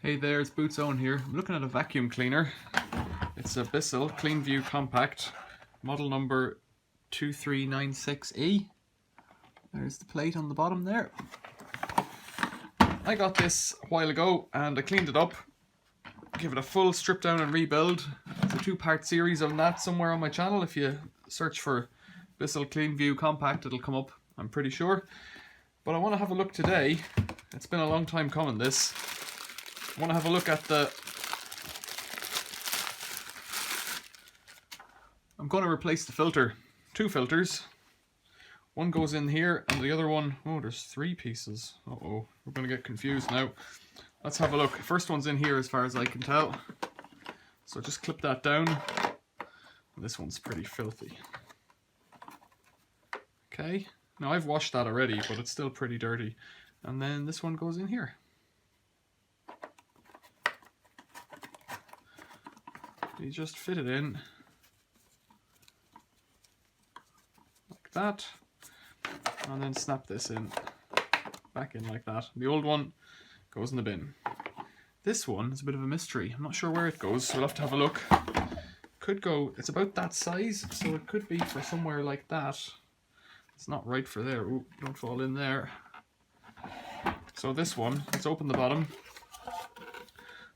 Hey there, it's Bisell here. I'm looking at a vacuum cleaner. It's a Bisell cleanview compact, model number 2396E. There's the plate on the bottom there. I got this a while ago and I cleaned it up, give it a full strip down and rebuild. It's a 2-part series on that somewhere on my channel. If you search for Bisell cleanview compact, it'll come up, I'm pretty sure. But I want to have a look today. It's been a long time coming, this. I want to have a look at I'm going to replace the filter. 2 filters. One goes in here and the other one, oh, there's 3 pieces. Uh-oh, we're going to get confused now. Let's have a look. First one's in here as far as I can tell. So just clip that down. This one's pretty filthy. Okay, now I've washed that already, but it's still pretty dirty. And then this one goes in here. You just fit it in like that, and then snap this in, back in like that. The old one goes in the bin. This one is a bit of a mystery. I'm not sure where it goes, so we'll have to have a look. Could go, it's about that size, so it could be for somewhere like that. It's not right for there. Ooh, don't fall in there. So this one, let's open the bottom.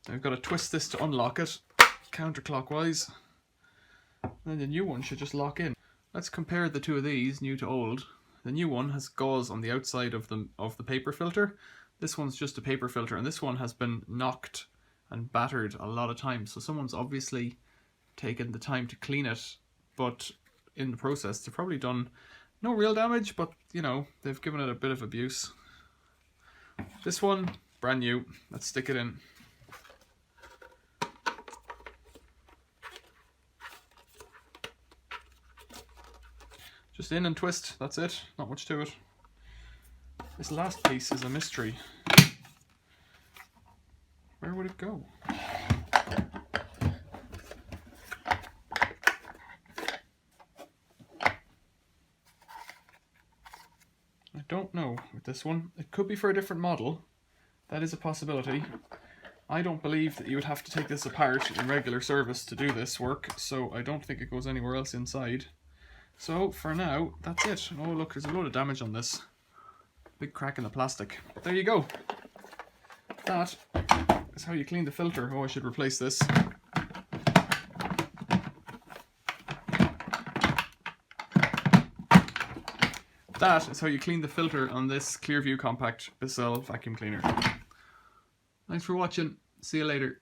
I've got to twist this to unlock it, counterclockwise. And the new one should just lock in. Let's compare the two of these, new to old. The new one has gauze on the outside of the paper filter. This one's just a paper filter, and this one has been knocked and battered a lot of times. So someone's obviously taken the time to clean it, but in the process they've probably done no real damage, but you know, they've given it a bit of abuse. This one, brand new. Let's stick it in. Just in and twist, that's it, not much to it. This last piece is a mystery. Where would it go? I don't know with this one. It could be for a different model. That is a possibility. I don't believe that you would have to take this apart in regular service to do this work, so I don't think it goes anywhere else inside. So for now, that's it. Oh look, there's a load of damage on this. Big crack in the plastic. But there you go. That is how you clean the filter. Oh, I should replace this. That is how you clean the filter on this Clearview Compact Bisell vacuum cleaner. Thanks for watching. See you later.